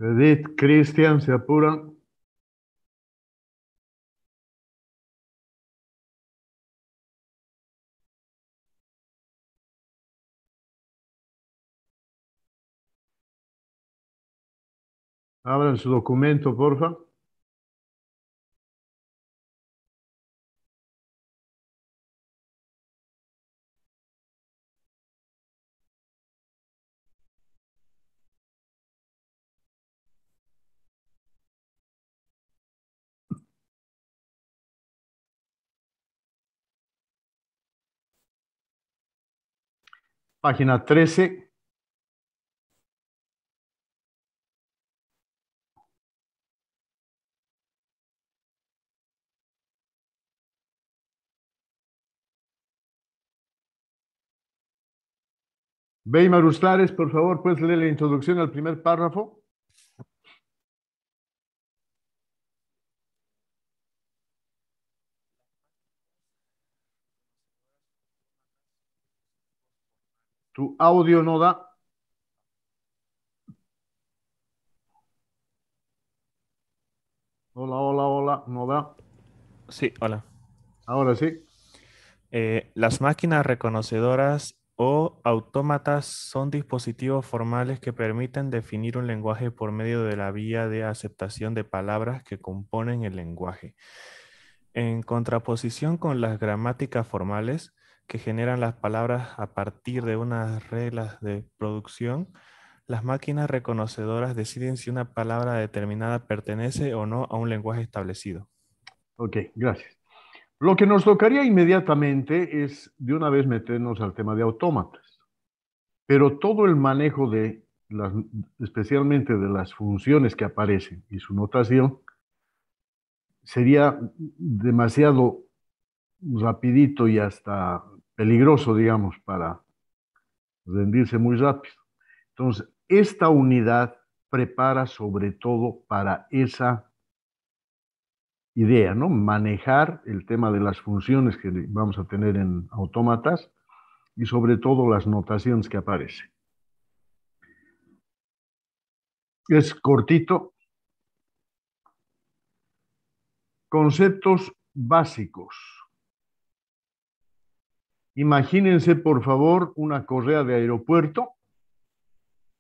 Edith, Cristian, se apuran. Abran su documento, porfa. Página 13. Weimar Ustares, por favor, ¿puedes leer la introducción al primer párrafo? Tu audio no da. Hola, hola, hola, no da. Sí, hola. Ahora sí. Las máquinas reconocedoras o autómatas son dispositivos formales que permiten definir un lenguaje por medio de la vía de aceptación de palabras que componen el lenguaje. En contraposición con las gramáticas formales que generan las palabras a partir de unas reglas de producción, las máquinas reconocedoras deciden si una palabra determinada pertenece o no a un lenguaje establecido. Ok, gracias. Lo que nos tocaría inmediatamente es de una vez meternos al tema de autómatas, pero todo el manejo de las, especialmente de las funciones que aparecen y su notación, sería demasiado rapidito y hasta peligroso, digamos, para rendirse muy rápido. Entonces, esta unidad prepara sobre todo para esa idea, ¿no? Manejar el tema de las funciones que vamos a tener en autómatas y sobre todo las notaciones que aparecen. Es cortito. Conceptos básicos. Imagínense, por favor, una correa de aeropuerto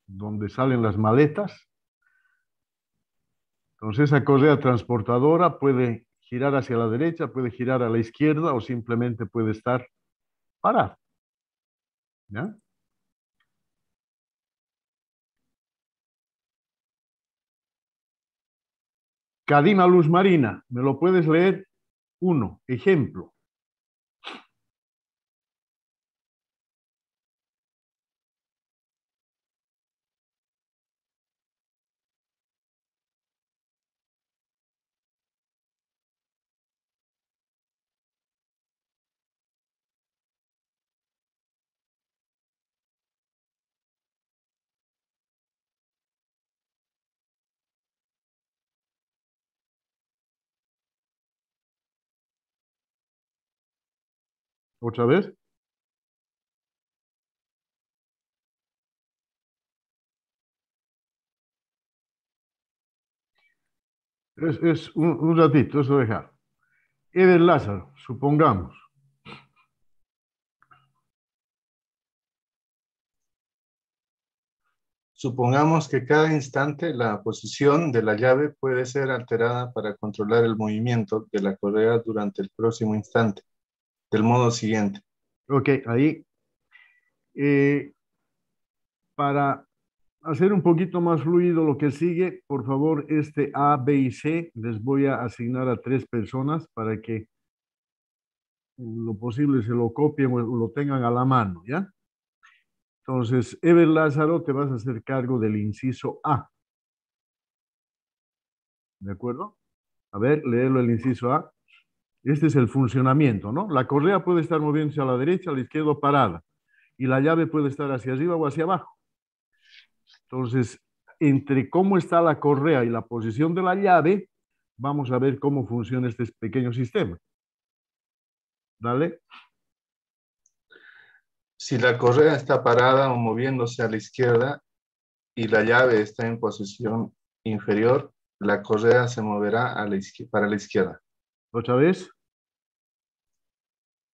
donde salen las maletas. Entonces, esa correa transportadora puede girar hacia la derecha, puede girar a la izquierda o simplemente puede estar parada. ¿Ya? Cadena luz marina, ¿me lo puedes leer? Uno, ejemplo. Otra vez. Es un ratito, eso dejar. Eder Lázaro, supongamos. Supongamos que cada instante la posición de la llave puede ser alterada para controlar el movimiento de la correa durante el próximo instante, del modo siguiente. Ok, ahí. Eh, para hacer un poquito más fluido lo que sigue, por favor, este A, B y C les voy a asignar a 3 personas para que lo posible se lo copien o lo tengan a la mano, ¿ya? Entonces, Ever Lázaro, te vas a hacer cargo del inciso A, ¿de acuerdo? A ver, léelo el inciso A. Este es el funcionamiento, ¿no? La correa puede estar moviéndose a la derecha, a la izquierda o parada, y la llave puede estar hacia arriba o hacia abajo. Entonces, entre cómo está la correa y la posición de la llave, vamos a ver cómo funciona este pequeño sistema. Dale. Si la correa está parada o moviéndose a la izquierda y la llave está en posición inferior, la correa se moverá a para la izquierda. ¿Otra vez?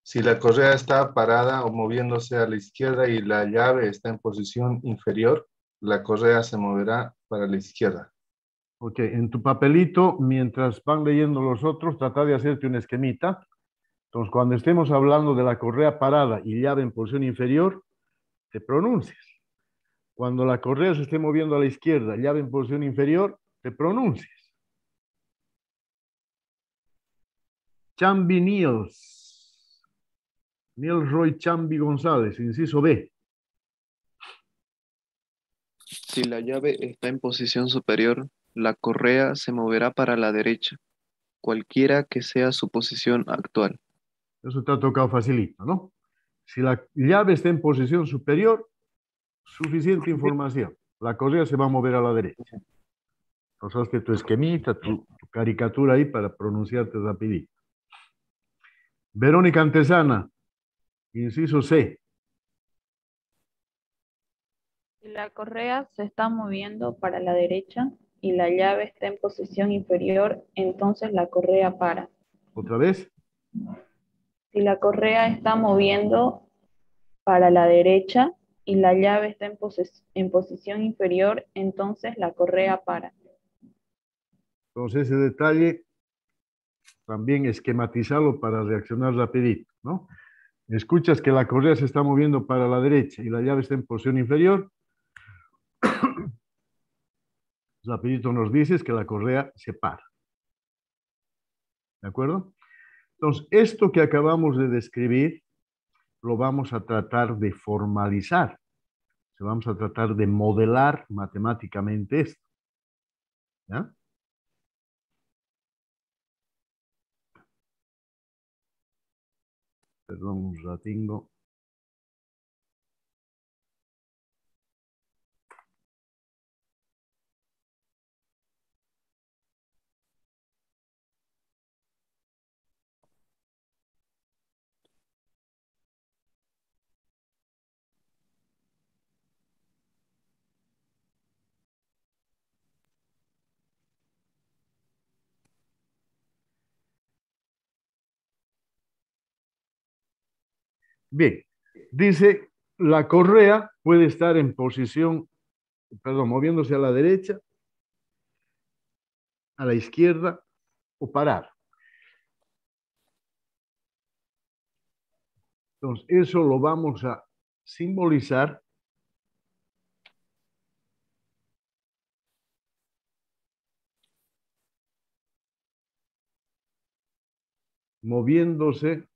Si la correa está parada o moviéndose a la izquierda y la llave está en posición inferior, la correa se moverá para la izquierda. Ok, en tu papelito, mientras van leyendo los otros, trata de hacerte un esquemita. Entonces, cuando estemos hablando de la correa parada y llave en posición inferior, te pronuncias. Cuando la correa se esté moviendo a la izquierda, llave en posición inferior, te pronuncias. Chambi Niels. Niels Roy Chambi González, inciso B. Si la llave está en posición superior, la correa se moverá para la derecha, cualquiera que sea su posición actual. Eso te ha tocado facilito, ¿no? Si la llave está en posición superior, suficiente información. La correa se va a mover a la derecha. Entonces, hazte tu esquemita, tu caricatura ahí para pronunciarte rapidito. Verónica Antesana, inciso C. Si la correa se está moviendo para la derecha y la llave está en posición inferior, entonces la correa para. ¿Otra vez? Si la correa está moviendo para la derecha y la llave está en posición inferior, entonces la correa para. Entonces, ese detalle también esquematizarlo para reaccionar rapidito, ¿no? Escuchas que la correa se está moviendo para la derecha y la llave está en posición inferior. Rapidito nos dices que la correa se para. ¿De acuerdo? Entonces, esto que acabamos de describir lo vamos a tratar de formalizar. Vamos a tratar de modelar matemáticamente esto. ¿Ya? Perdón, un ratingo. Bien, dice, la correa puede estar en posición, perdón, moviéndose a la derecha, a la izquierda o parar. Entonces, eso lo vamos a simbolizar moviéndose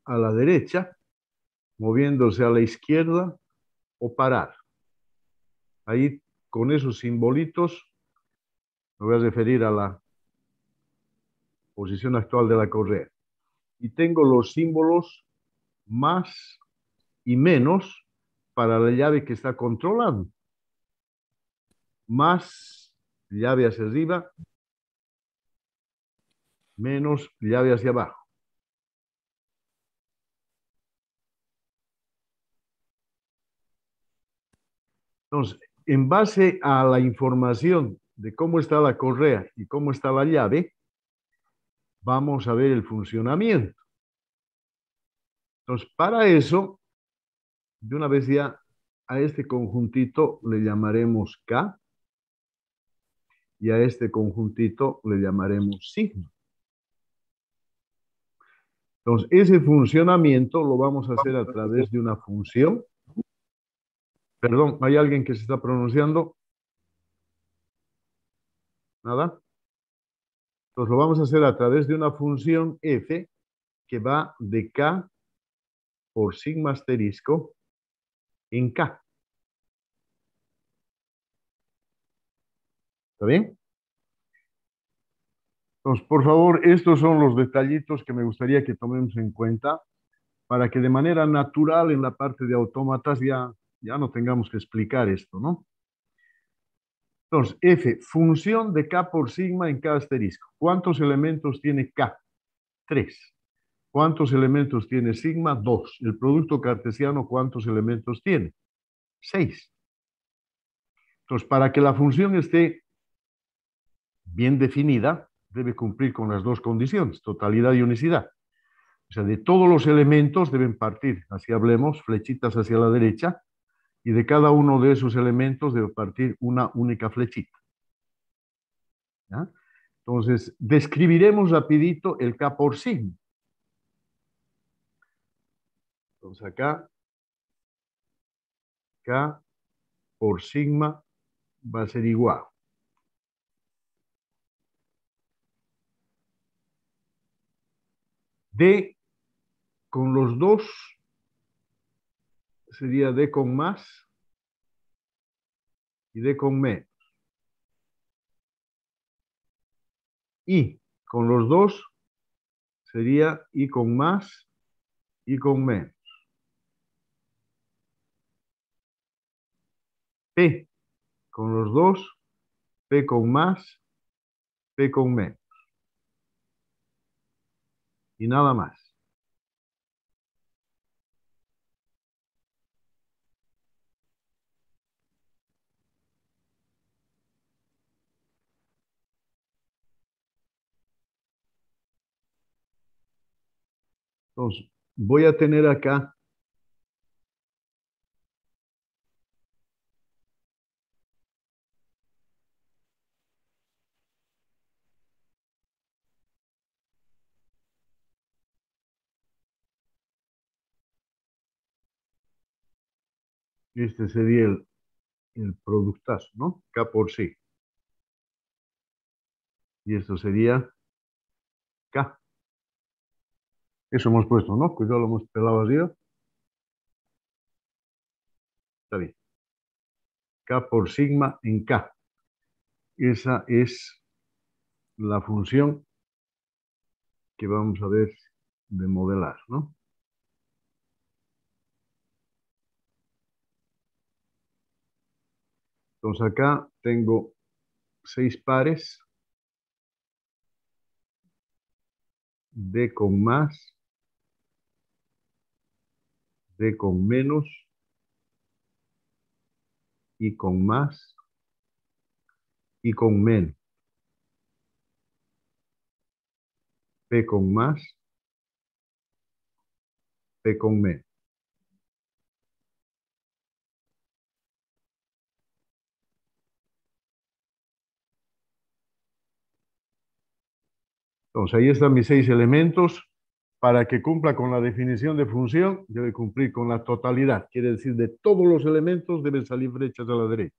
a la derecha, moviéndose a la izquierda o parar. Ahí, con esos simbolitos, me voy a referir a la posición actual de la correa. Y tengo los símbolos más y menos para la llave que está controlando. Más llave hacia arriba, menos llave hacia abajo. Entonces, en base a la información de cómo está la correa y cómo está la llave, vamos a ver el funcionamiento. Entonces, para eso, de una vez ya a este conjuntito le llamaremos K y a este conjuntito le llamaremos sigma. Entonces, ese funcionamiento lo vamos a hacer a través de una función. Perdón, ¿hay alguien que se está pronunciando? ¿Nada? Entonces, lo vamos a hacer a través de una función f que va de K por sigma asterisco en K. ¿Está bien? Entonces, por favor, estos son los detallitos que me gustaría que tomemos en cuenta para que de manera natural en la parte de autómatas ya no tengamos que explicar esto, ¿no? Entonces, F, función de K por sigma en K asterisco. ¿Cuántos elementos tiene K? 3. ¿Cuántos elementos tiene sigma? 2. El producto cartesiano, ¿cuántos elementos tiene? 6. Entonces, para que la función esté bien definida, debe cumplir con las dos condiciones, totalidad y unicidad. O sea, de todos los elementos deben partir, así hablemos, flechitas hacia la derecha, y de cada uno de esos elementos debe partir una única flechita. ¿Ya? Entonces, describiremos rapidito el K por sigma. Entonces acá, K por sigma va a ser igual. D con los dos sería D con más y D con menos. I con los dos sería I con más y con menos. P con los dos, P con más, P con menos. Y nada más. Entonces, voy a tener acá este sería el productazo, ¿no? K por sí. Y esto sería K. Eso hemos puesto, ¿no? Que ya lo hemos pelado arriba. Está bien. K por sigma en K. Esa es la función que vamos a ver de modelar, ¿no? Entonces acá tengo 6 pares D con más, D con menos, I con más, I con menos, P con más, P con menos. Entonces ahí están mis 6 elementos. Para que cumpla con la definición de función, debe cumplir con la totalidad. Quiere decir, de todos los elementos deben salir flechas a la derecha.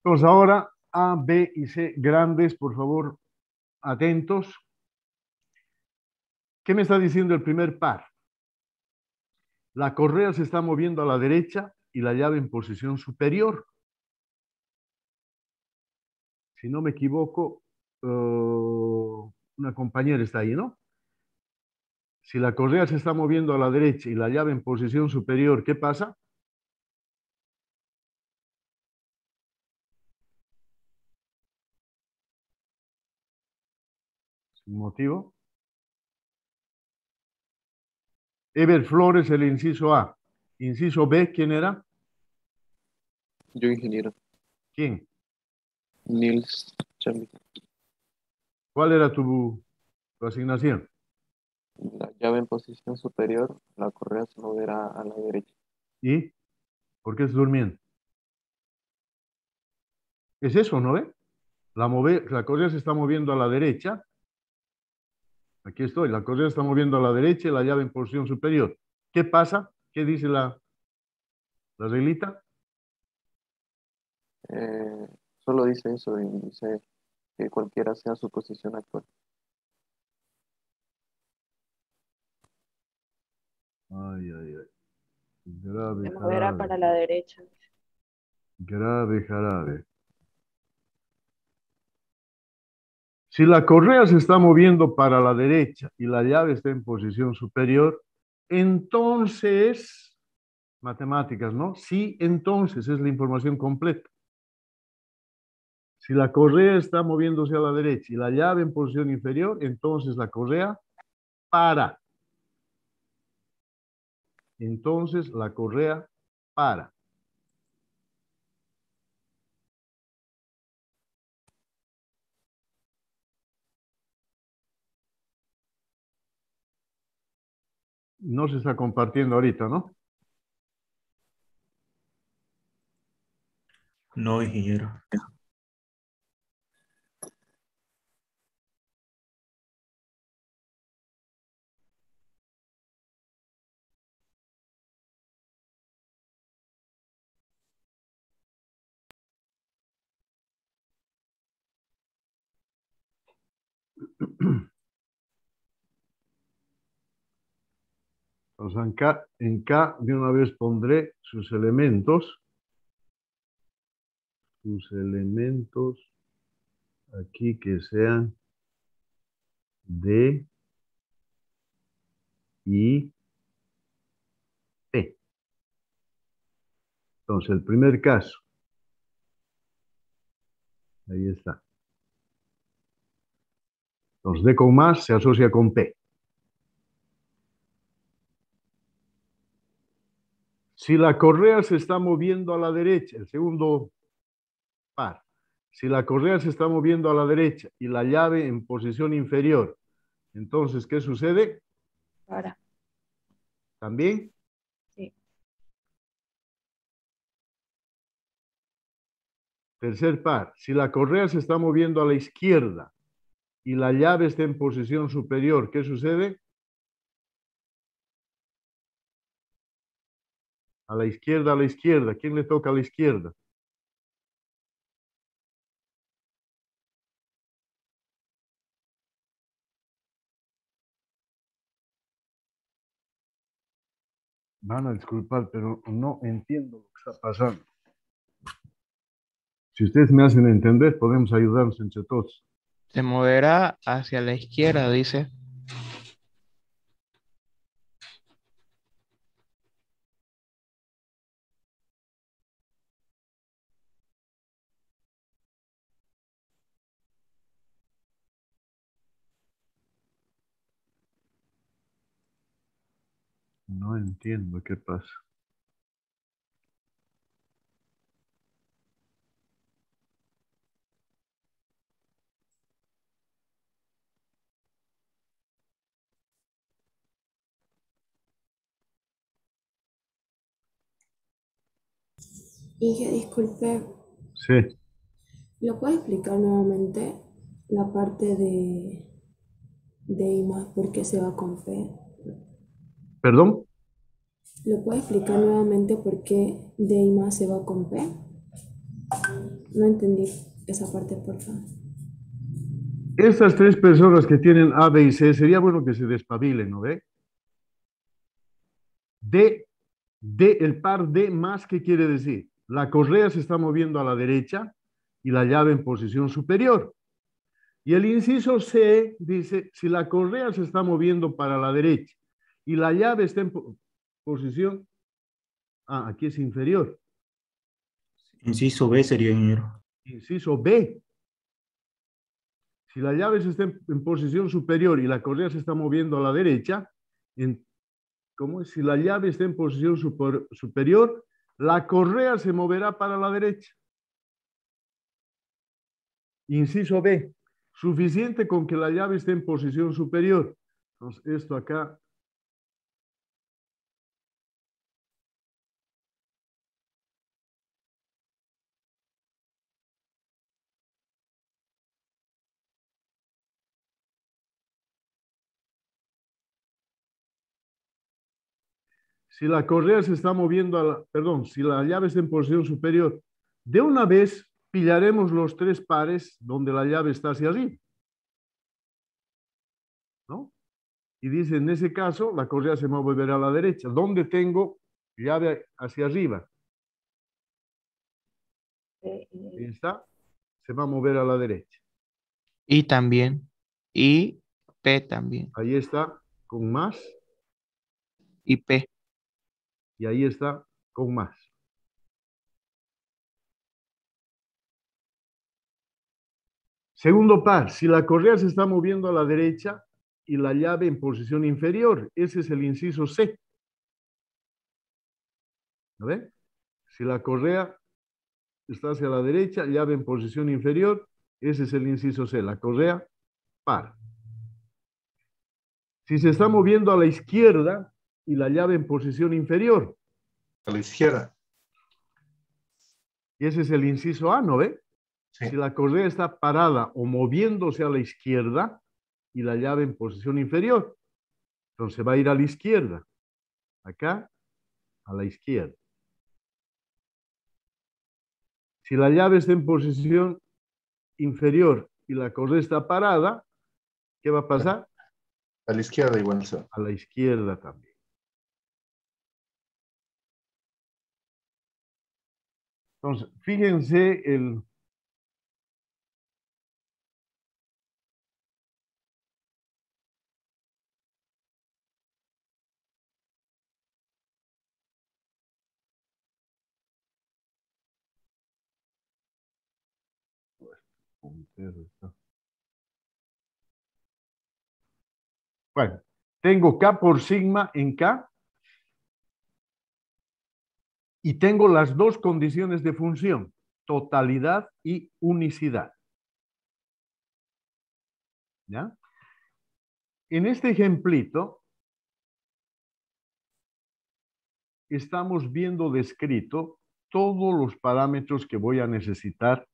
Entonces ahora A, B y C grandes, por favor, atentos. ¿Qué me está diciendo el primer par? La correa se está moviendo a la derecha y la llave en posición superior. Si no me equivoco, una compañera está ahí, ¿no? Si la correa se está moviendo a la derecha y la llave en posición superior, ¿qué pasa? Sin motivo. Ever Flores, el inciso A. Inciso B, ¿quién era? Yo, ingeniero. ¿Quién? Nils Chambi. ¿Cuál era tu asignación? La llave en posición superior, la correa se moverá a la derecha. ¿Y por qué estás durmiendo? Es eso, ¿no ve? La correa se está moviendo a la derecha. Aquí estoy, la correa está moviendo a la derecha y la llave en posición superior. ¿Qué pasa? ¿Qué dice la reglita? Eh, Solo dice eso y dice que cualquiera sea su posición actual. Ay, ay, ay. Grave, Se moverá jarabe. para la derecha. Grave, jarabe. Si la correa se está moviendo para la derecha y la llave está en posición superior, entonces, matemáticas, ¿no? Sí, entonces es la información completa. Si la correa está moviéndose a la derecha y la llave en posición inferior, entonces la correa para. Entonces la correa para. No se está compartiendo ahorita, ¿no? No, ingeniero. Entonces en K de una vez pondré sus elementos aquí que sean D, I, T. Entonces el primer caso, ahí está. Entonces D con más se asocia con P. Si la correa se está moviendo a la derecha, el segundo par. Si la correa se está moviendo a la derecha y la llave en posición inferior, entonces, ¿qué sucede? Para. ¿También? Sí. Tercer par. Si la correa se está moviendo a la izquierda y la llave está en posición superior, ¿qué sucede? A la izquierda, a la izquierda. ¿Quién le toca a la izquierda? Van a disculpar, pero no entiendo lo que está pasando. Si ustedes me hacen entender, podemos ayudarnos entre todos. Se moverá hacia la izquierda, dice. No entiendo qué pasa. Inge, disculpe, Sí. ¿lo puede explicar nuevamente la parte de I más por qué se va con P? ¿Perdón? ¿Lo puede explicar nuevamente por qué de I más se va con P? No entendí esa parte, por favor. Estas tres personas que tienen A, B y C, sería bueno que se despabilen, ¿no ve? El par D más, ¿qué quiere decir? La correa se está moviendo a la derecha y la llave en posición superior. Y el inciso C dice, si la correa se está moviendo para la derecha y la llave está en posición, aquí es inferior. Inciso B sería, ingeniero. Inciso B, si la llave se está en posición superior y la correa se está moviendo a la derecha, ¿cómo es? Si la llave está en posición superior, la correa se moverá para la derecha. Inciso B, suficiente con que la llave esté en posición superior. Entonces, esto acá. Si la correa se está moviendo perdón, si la llave está en posición superior, de una vez pillaremos los tres pares donde la llave está hacia arriba, ¿no? Y dice, en ese caso, la correa se moverá a la derecha. ¿Dónde tengo llave hacia arriba? Ahí está, se va a mover a la derecha. Y también. Y P también. Ahí está, con más, Y P. y ahí está, con más. Segundo par, si la correa se está moviendo a la derecha y la llave en posición inferior, ese es el inciso C. ¿Lo ven? Si la correa está hacia la derecha, llave en posición inferior, ese es el inciso C, la correa para. Si se está moviendo a la izquierda y la llave en posición inferior, A la izquierda. ese es el inciso A, ¿no ve? Sí. Si la correa está parada o moviéndose a la izquierda y la llave en posición inferior, entonces va a ir a la izquierda. Acá, a la izquierda. Si la llave está en posición inferior y la correa está parada, ¿qué va a pasar? A la izquierda igual. Sí. A la izquierda también. Entonces, fíjense el... Bueno, tengo K por sigma en K y tengo las dos condiciones de función, totalidad y unicidad. ¿Ya? En este ejemplito estamos viendo descrito todos los parámetros que voy a necesitar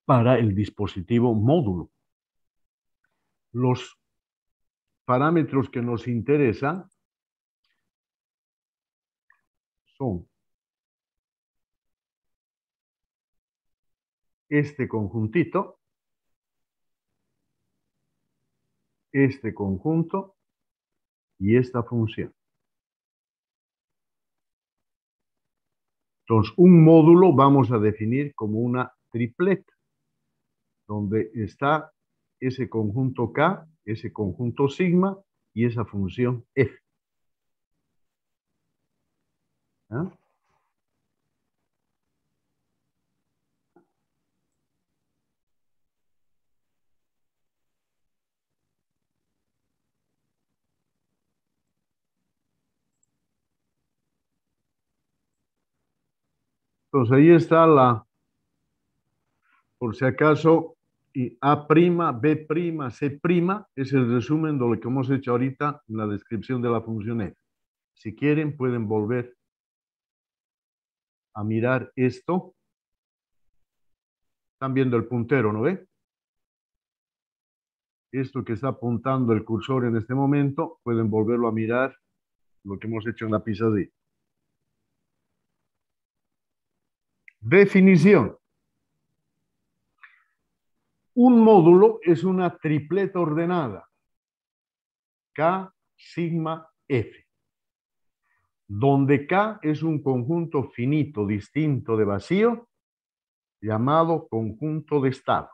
para el dispositivo módulo. Los parámetros que nos interesan son este conjuntito, este conjunto y esta función. Entonces, un módulo vamos a definir como una tripleta, donde está ese conjunto K, ese conjunto sigma y esa función F. ¿Ah? Entonces ahí está la, por si acaso, y A', B', C', es el resumen de lo que hemos hecho ahorita en la descripción de la función F. Si quieren, pueden volver a mirar esto. Están viendo el puntero, ¿no ve? Esto que está apuntando el cursor en este momento, pueden volverlo a mirar lo que hemos hecho en la pizarra. Definición. Un módulo es una tripleta ordenada, K, sigma, F, donde K es un conjunto finito distinto de vacío llamado conjunto de estados.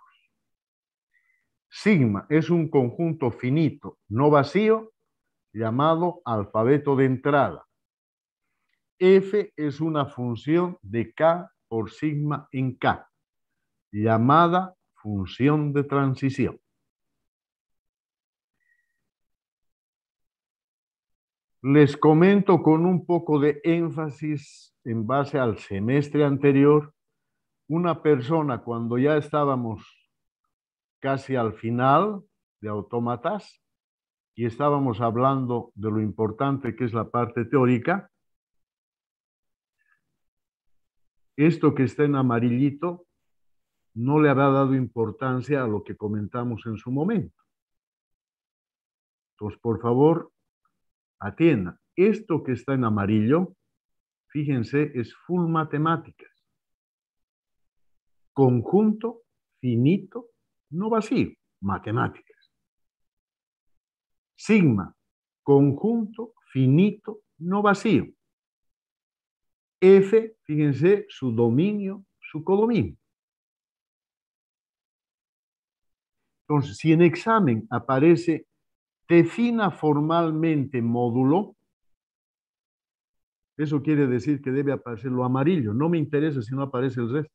Sigma es un conjunto finito no vacío llamado alfabeto de entrada. F es una función de K por sigma en K, llamada función de transición. Les comento con un poco de énfasis en base al semestre anterior, una persona cuando ya estábamos casi al final de autómatas y estábamos hablando de lo importante que es la parte teórica, esto que está en amarillito no le había dado importancia a lo que comentamos en su momento. Entonces, por favor, atiendan. Esto que está en amarillo, fíjense, es full matemáticas. Conjunto finito no vacío, matemáticas. Sigma, conjunto finito no vacío. F, fíjense, su dominio, su codominio. Entonces, si en examen aparece defina formalmente módulo, eso quiere decir que debe aparecer lo amarillo. No me interesa si no aparece el resto.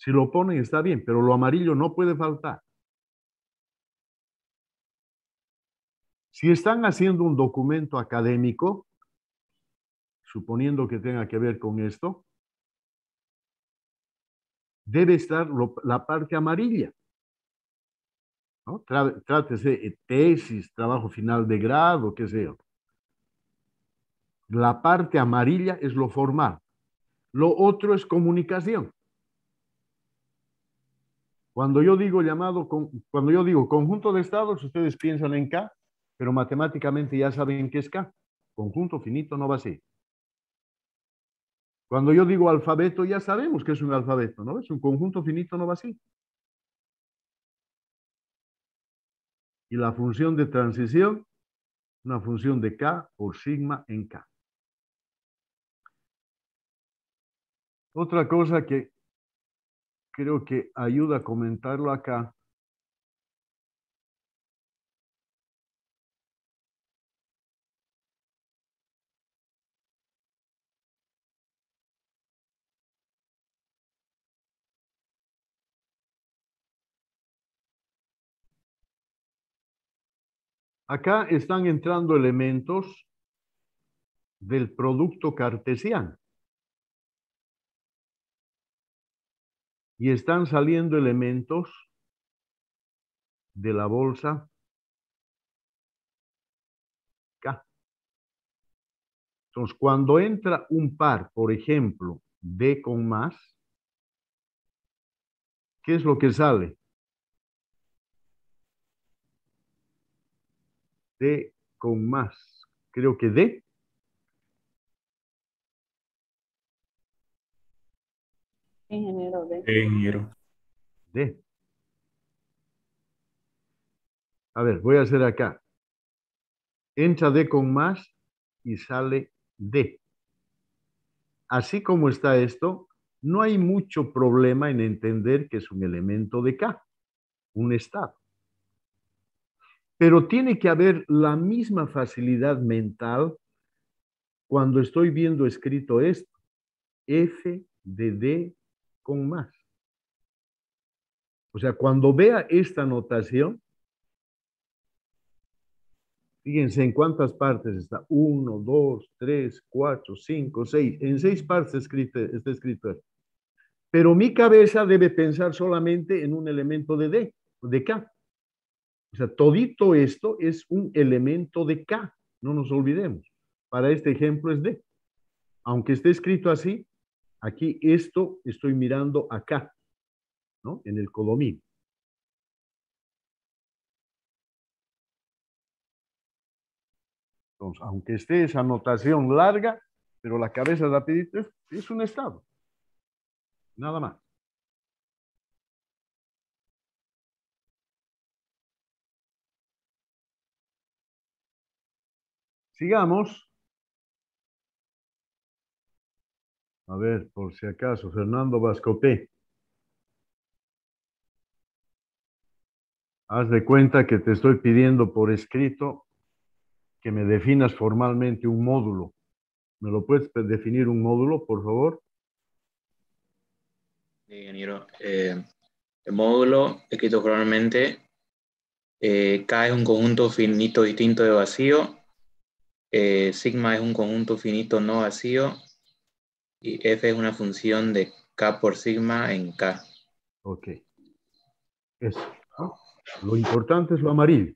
Si lo ponen está bien, pero lo amarillo no puede faltar. Si están haciendo un documento académico, suponiendo que tenga que ver con esto, debe estar la parte amarilla, ¿no? Trátese de tesis, trabajo final de grado, qué sé yo. La parte amarilla es lo formal. Lo otro es comunicación. Cuando yo digo cuando yo digo conjunto de estados, ustedes piensan en K, pero matemáticamente ya saben qué es K. Conjunto finito no vacío. Cuando yo digo alfabeto, ya sabemos que es un alfabeto, ¿no? Es un conjunto finito no vacío. Y la función de transición, una función de K por sigma en K. Otra cosa que creo que ayuda a comentarlo acá. Acá están entrando elementos del producto cartesiano. Y están saliendo elementos de la bolsa K. Entonces, cuando entra un par, por ejemplo, D con más, ¿qué es lo que sale? D con más. Creo que D. Ingeniero D. Ingeniero. D. A ver, voy a hacer acá. Entra D con más y sale D. Así como está esto, no hay mucho problema en entender que es un elemento de K, un estado. Pero tiene que haber la misma facilidad mental cuando estoy viendo escrito esto, F de D con más. O sea, cuando vea esta notación, fíjense en cuántas partes está. 1, 2, 3, 4, 5, 6. En 6 partes está escrito esto. Pero mi cabeza debe pensar solamente en un elemento de D, de K. O sea, todito esto es un elemento de K. No nos olvidemos. Para este ejemplo es D. Aunque esté escrito así, aquí esto estoy mirando acá, ¿no? En el codominio. Entonces, aunque esté esa notación larga, pero la cabeza rapidita es un estado. Nada más. Sigamos. A ver, por si acaso, Fernando Vascopé. Haz de cuenta que te estoy pidiendo por escrito que me definas formalmente un módulo. ¿Me lo puedes definir un módulo, por favor? Ingeniero, el módulo, escrito formalmente, K es un conjunto finito distinto de vacío, sigma es un conjunto finito no vacío y F es una función de K por sigma en K. Ok. Eso, ¿no? Lo importante es lo amarillo.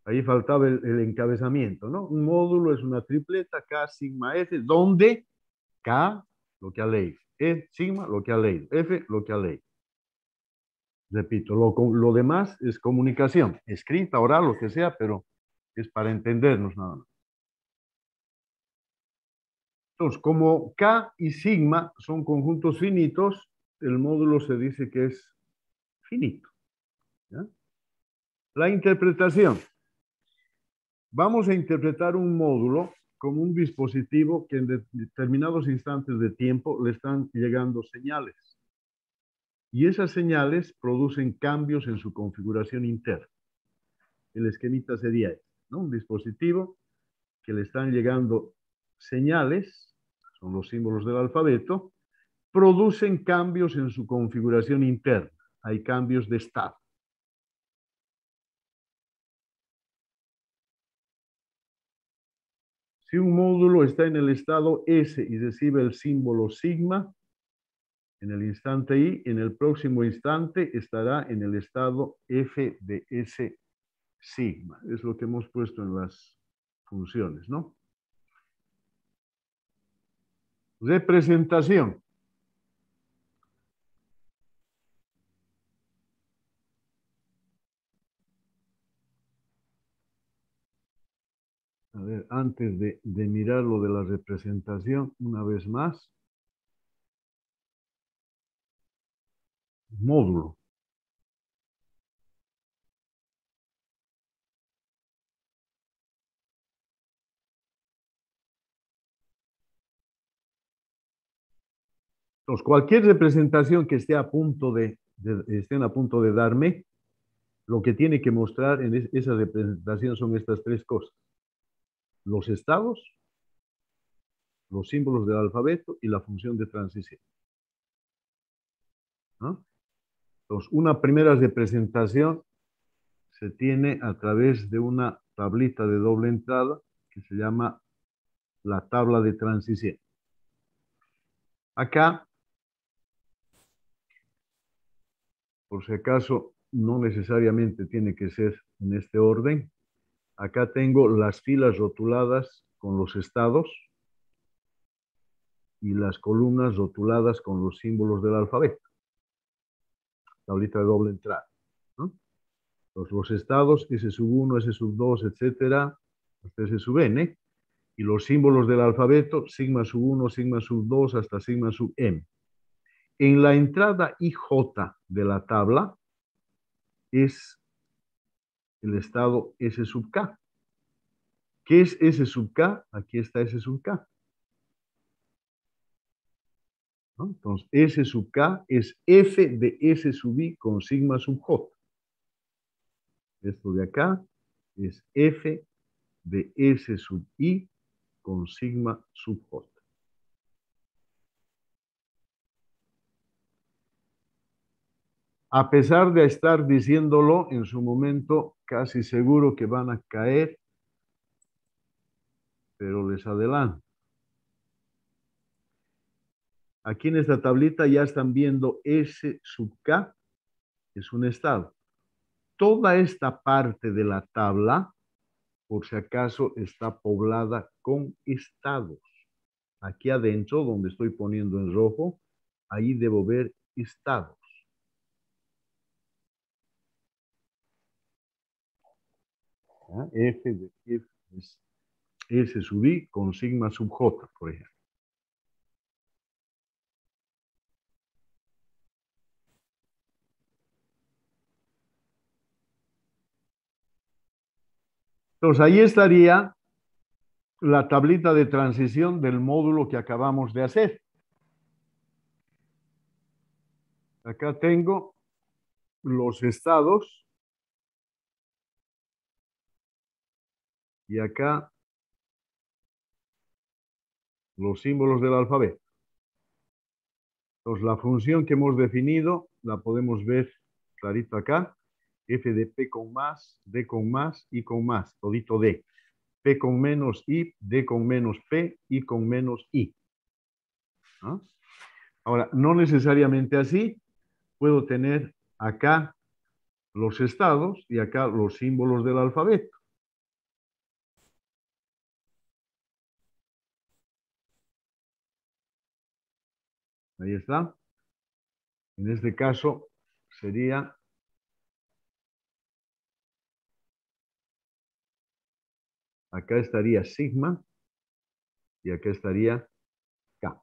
Ahí faltaba el encabezamiento, ¿no? Un módulo es una tripleta K sigma F, donde K lo que ha leído, E sigma lo que ha leído, F lo que ha leído. Repito, lo demás es comunicación, escrita, oral, lo que sea, pero es para entendernos nada más. Entonces, como K y sigma son conjuntos finitos, el módulo se dice que es finito. ¿Ya? La interpretación. Vamos a interpretar un módulo como un dispositivo que en determinados instantes de tiempo le están llegando señales. Y esas señales producen cambios en su configuración interna. El esquemita sería este, ¿no? Un dispositivo que le están llegando señales, son los símbolos del alfabeto, producen cambios en su configuración interna. Hay cambios de estado. Si un módulo está en el estado S y recibe el símbolo sigma, en el instante I, en el próximo instante estará en el estado F de S sigma. Es lo que hemos puesto en las funciones, ¿no? Representación. A ver, antes de mirar lo de la representación, una vez más. Módulo. Entonces, cualquier representación que esté a punto estén a punto de darme, lo que tiene que mostrar en esa representación son estas tres cosas. Los estados, los símbolos del alfabeto y la función de transición. ¿No? Entonces, una primera representación se tiene a través de una tablita de doble entrada que se llama la tabla de transición. Acá, por si acaso, no necesariamente tiene que ser en este orden. Acá tengo las filas rotuladas con los estados y las columnas rotuladas con los símbolos del alfabeto. Tablita de doble entrada, ¿no? Entonces, los estados, S1, S2, etcétera, hasta S(n), y los símbolos del alfabeto, sigma sub 1, sigma sub 2, hasta sigma sub m. En la entrada IJ de la tabla es el estado S sub K. ¿Qué es S sub K? Aquí está S sub K. ¿No? Entonces, S sub K es F de S sub I con sigma sub J. Esto de acá es F de S sub I con sigma sub J. A pesar de estar diciéndolo en su momento, casi seguro que van a caer, pero les adelanto. Aquí en esta tablita ya están viendo S sub K, es un estado. Toda esta parte de la tabla, por si acaso, está poblada con estados. Aquí adentro, donde estoy poniendo en rojo, ahí debo ver estados. F de F es S sub I con sigma sub J, por ejemplo. Entonces, ahí estaría la tablita de transición del módulo que acabamos de hacer. Acá tengo los estados y acá los símbolos del alfabeto. Entonces, la función que hemos definido la podemos ver clarito acá. F de P con más, D con más, I con más, todito D. P con menos I, D con menos P, I con menos I. ¿No? Ahora, no necesariamente así. Puedo tener acá los estados y acá los símbolos del alfabeto. Ahí está. En este caso sería acá estaría sigma y acá estaría K.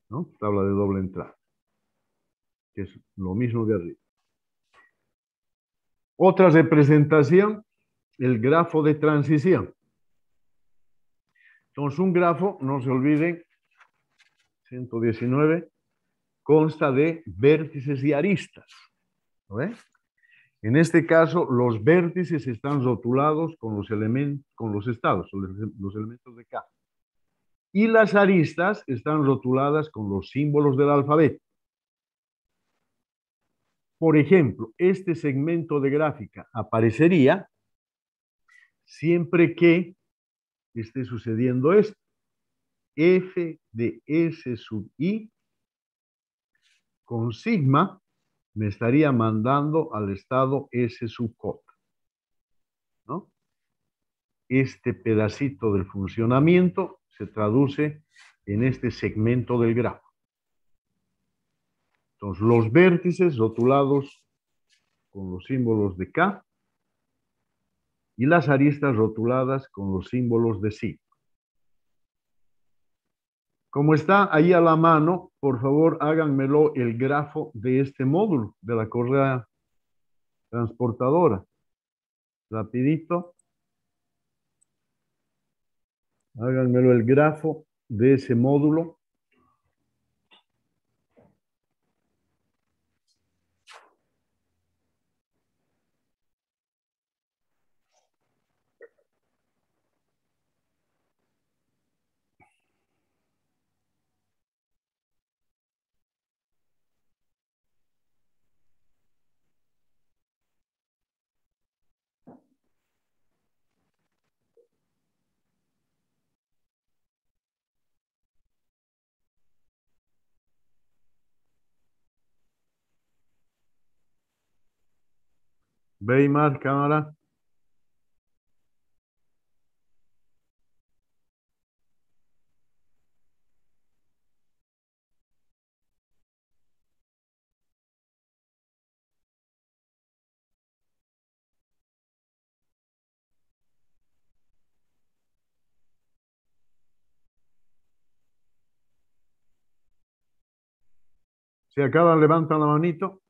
¿No? Tabla de doble entrada. Que es lo mismo de arriba. Otra representación, el grafo de transición. Entonces, un grafo, no se olviden, 119, consta de vértices y aristas. ¿No ven? En este caso, los vértices están rotulados con los elementos, con los estados, los elementos de K. y las aristas están rotuladas con los símbolos del alfabeto. Por ejemplo, este segmento de gráfica aparecería siempre que esté sucediendo esto. F de S sub I con sigma me estaría mandando al estado S sub j, ¿no? Este pedacito del funcionamiento se traduce en este segmento del grafo. Entonces, los vértices rotulados con los símbolos de K y las aristas rotuladas con los símbolos de psi. Como está ahí a la mano, por favor háganmelo el grafo de este módulo, de la correa transportadora. Rapidito. Háganmelo el grafo de ese módulo. Weimar, cámara. Si acaban, levantan la manito.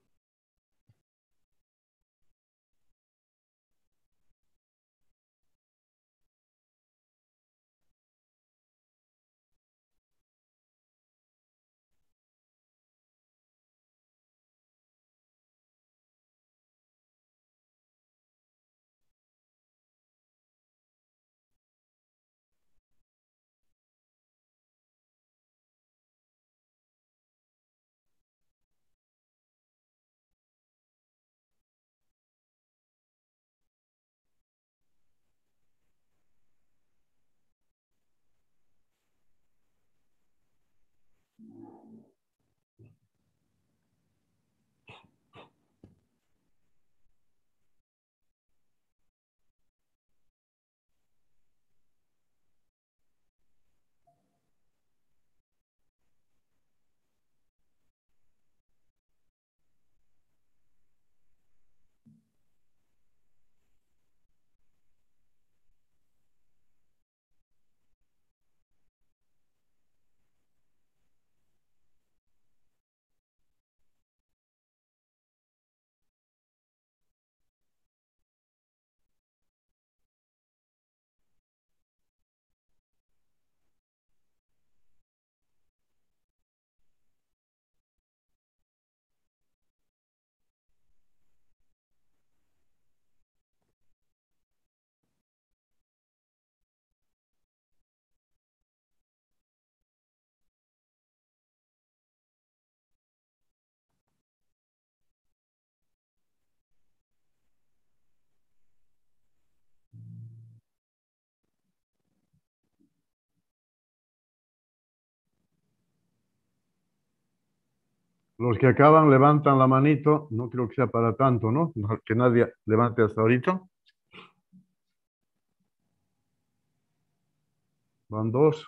Los que acaban, levantan la manito. No creo que sea para tanto, ¿no? Que nadie levante hasta ahorita. Van dos.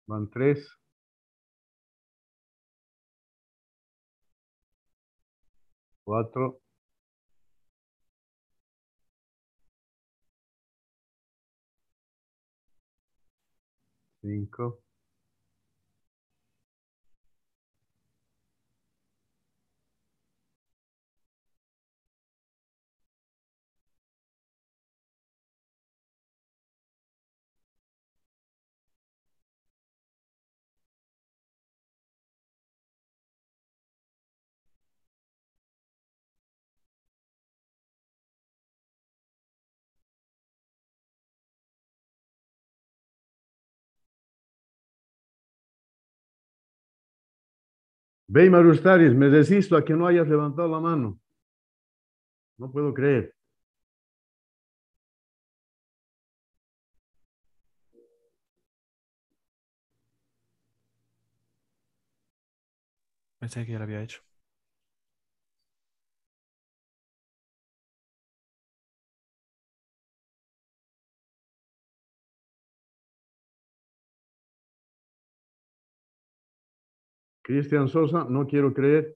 Van tres. Cuatro. Cinco. Weimar Ustaris, me resisto a que no hayas levantado la mano. No puedo creer. Pensé que ya lo había hecho. Cristian Sosa, no quiero creer.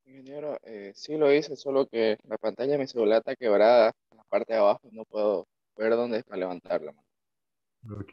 Ingeniero, sí lo hice, solo que la pantalla de mi celular está quebrada en la parte de abajo, no puedo ver dónde está levantarla. Ok.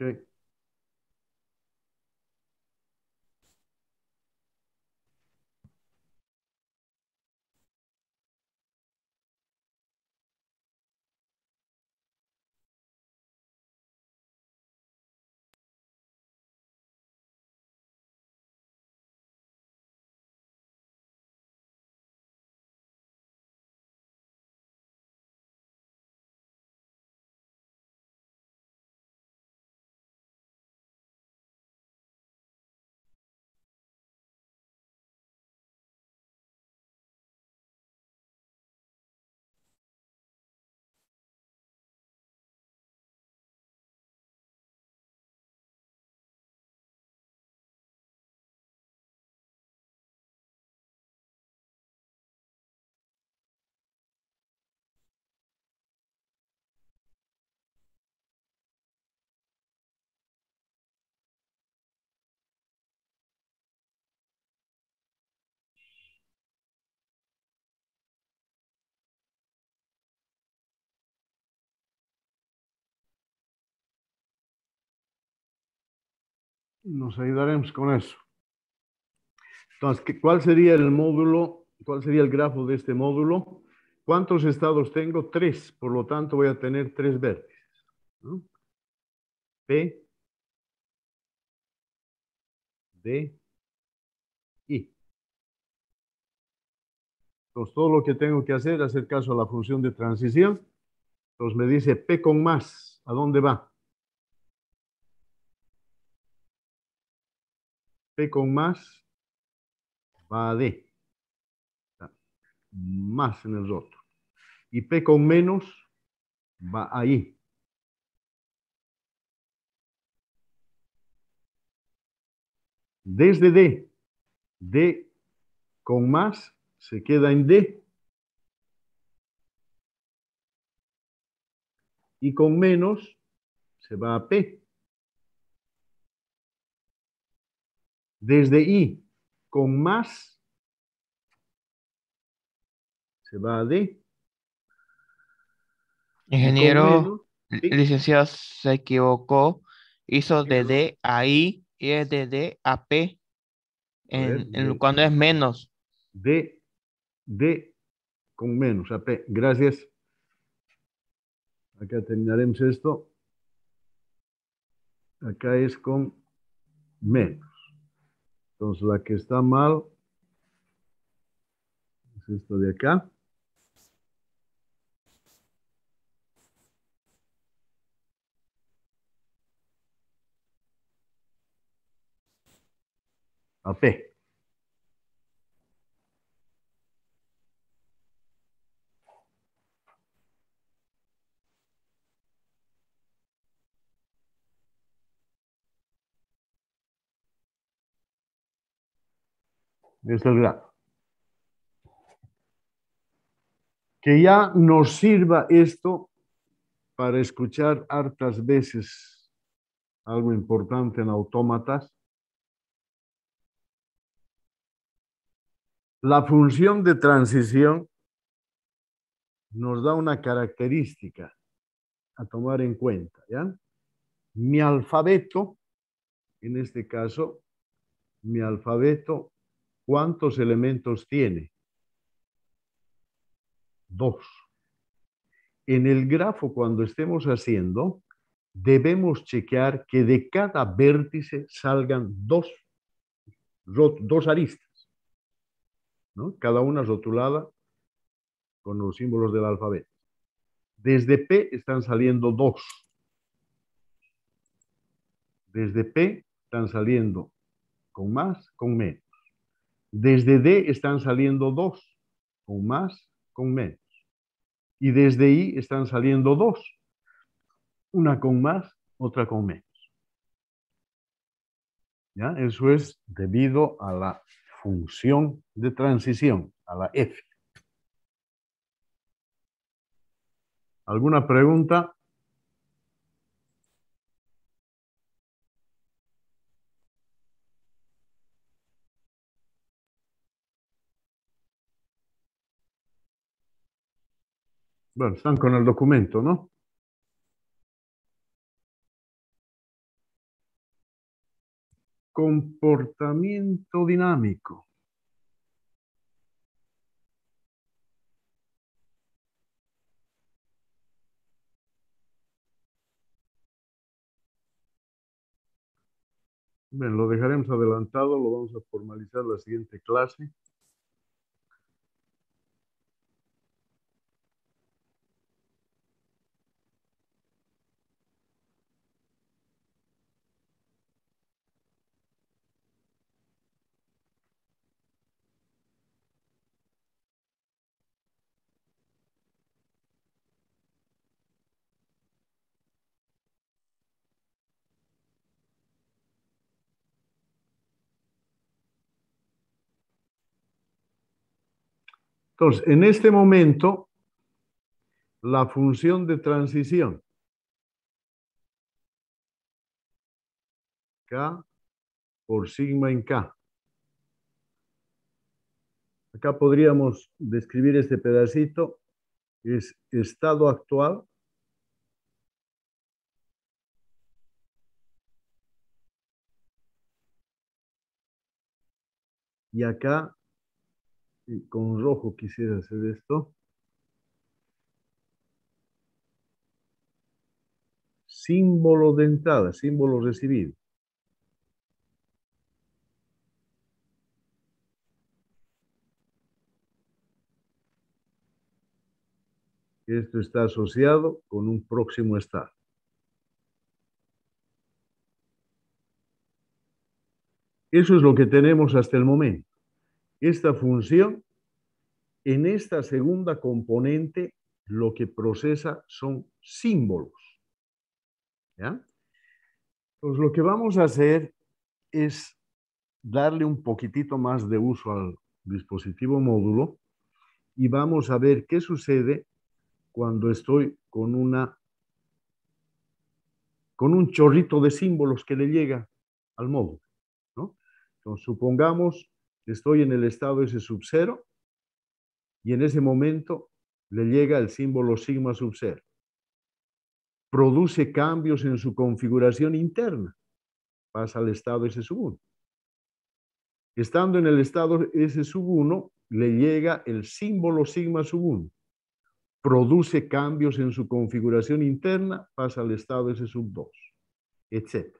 Nos ayudaremos con eso. Entonces, ¿cuál sería el módulo? ¿Cuál sería el grafo de este módulo? ¿Cuántos estados tengo? 3. Por lo tanto, voy a tener 3 vértices, ¿no? P, D, I. Entonces, todo lo que tengo que hacer es hacer caso a la función de transición. Entonces, me dice P con más. ¿A dónde va? P con más va a D. Más en el otro. Y P con menos va ahí. Desde D. D con más se queda en D. Y con menos se va a P. Desde I con más se va a D. Y con Ingeniero, menos, sí. licenciado, se equivocó. Hizo ¿Qué de error? D a I y es de D a P A ver, cuando es menos. D con menos a P. Gracias. Acá terminaremos esto. Acá es con menos. Entonces la que está mal es esto de acá. A P. Este es el grafo. Que ya nos sirva esto para escuchar hartas veces algo importante en autómatas. La función de transición nos da una característica a tomar en cuenta, ¿ya? Mi alfabeto, en este caso, mi alfabeto, ¿cuántos elementos tiene? 2. En el grafo, cuando estemos haciendo, debemos chequear que de cada vértice salgan 2 dos aristas, ¿no? Cada una rotulada con los símbolos del alfabeto. Desde P están saliendo dos. Desde P están saliendo con más, con menos. Desde D están saliendo dos, con más, con menos. Y desde I están saliendo dos, una con más, otra con menos. ¿Ya? Eso es debido a la función de transición, a la F. ¿Alguna pregunta? Bueno, están con el documento, ¿no? Comportamiento dinámico. Bien, lo dejaremos adelantado, lo vamos a formalizar en la siguiente clase. Entonces, en este momento, la función de transición K por sigma en K. Acá podríamos describir este pedacito. Es estado actual y acá con rojo quisiera hacer esto. Símbolo de entrada, símbolo recibido. Esto está asociado con un próximo estado. Eso es lo que tenemos hasta el momento. Esta función, en esta segunda componente, lo que procesa son símbolos. ¿Ya? Pues lo que vamos a hacer es darle un poquitito más de uso al dispositivo módulo y vamos a ver qué sucede cuando estoy con un chorrito de símbolos que le llega al módulo, ¿no? Entonces, supongamos que estoy en el estado S sub 0 y en ese momento le llega el símbolo sigma sub 0. Produce cambios en su configuración interna. Pasa al estado S sub 1. Estando en el estado S sub 1, le llega el símbolo sigma sub 1. Produce cambios en su configuración interna, pasa al estado S sub 2, etc.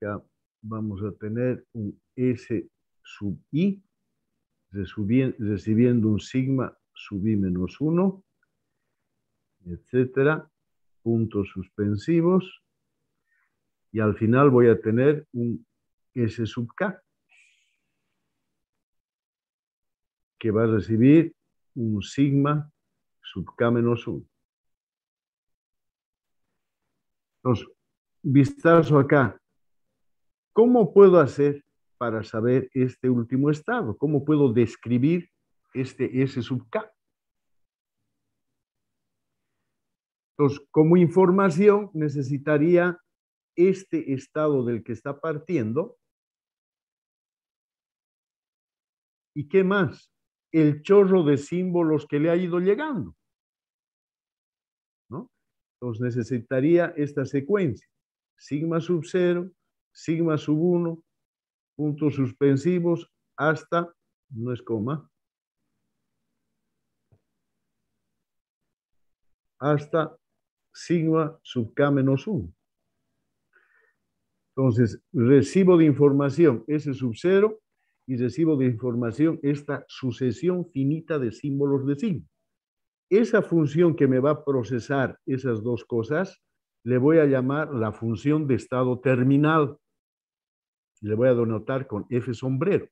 Ya vamos a tener un S sub I, recibiendo un sigma sub I menos 1, etc. Puntos suspensivos. Y al final voy a tener un S sub K, que va a recibir un sigma sub K menos 1. Entonces, vistazo acá. ¿Cómo puedo hacer para saber este último estado? ¿Cómo puedo describir este S sub K? Entonces, como información necesitaría este estado del que está partiendo. ¿Y qué más? El chorro de símbolos que le ha ido llegando, ¿no? Entonces necesitaría esta secuencia. Sigma sub 0, sigma sub 1, puntos suspensivos, hasta, no es coma, hasta sigma sub K menos 1. Entonces, recibo de información S sub 0 y recibo de información esta sucesión finita de símbolos de signo. Esa función que me va a procesar esas dos cosas, le voy a llamar la función de estado terminal. Le voy a denotar con F sombrero.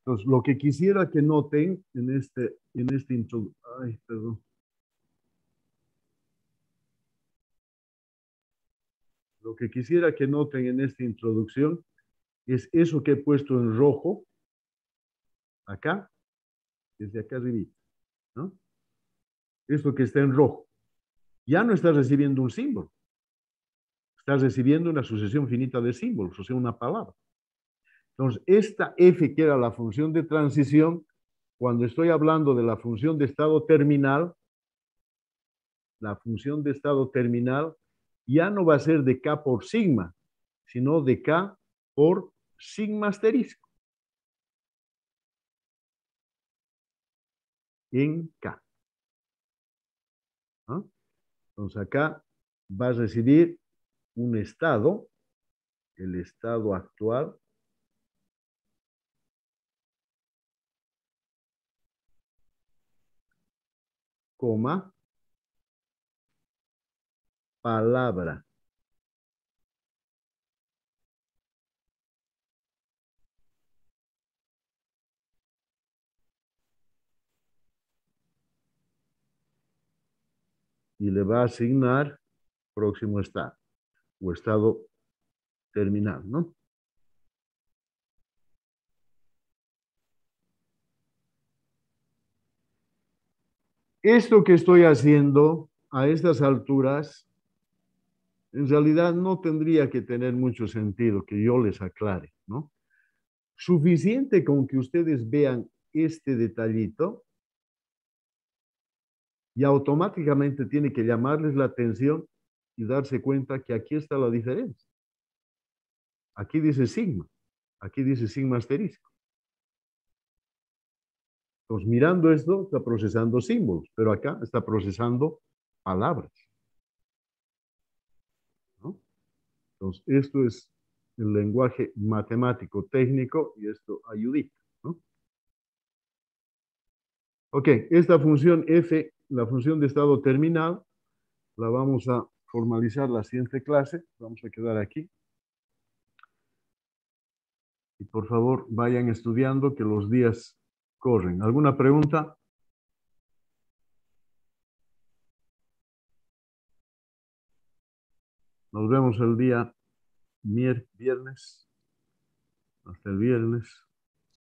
Entonces, lo que quisiera que noten en este ay, perdón. Lo que quisiera que noten en esta introducción es eso que he puesto en rojo, acá, desde acá arriba, ¿no? Esto que está en rojo. Ya no estás recibiendo un símbolo. Estás recibiendo una sucesión finita de símbolos, o sea, una palabra. Entonces, esta F, que era la función de transición, cuando estoy hablando de la función de estado terminal, la función de estado terminal ya no va a ser de K por sigma, sino de K por sigma asterisco. En K. ¿No? Entonces acá va a recibir un estado, el estado actual, coma, palabra. Y le va a asignar próximo estado o estado terminal, ¿no? Esto que estoy haciendo a estas alturas, en realidad no tendría que tener mucho sentido que yo les aclare, ¿no? Suficiente con que ustedes vean este detallito y automáticamente tiene que llamarles la atención y darse cuenta que aquí está la diferencia. Aquí dice sigma, aquí dice sigma asterisco. Entonces, mirando esto, está procesando símbolos, pero acá está procesando palabras, ¿no? Entonces, esto es el lenguaje matemático técnico y esto ayudita, ¿no? Ok, esta función F, la función de estado terminal, la vamos a formalizar la siguiente clase. Vamos a quedar aquí. Y por favor, vayan estudiando que los días corren. ¿Alguna pregunta? Nos vemos el día viernes. Hasta el viernes.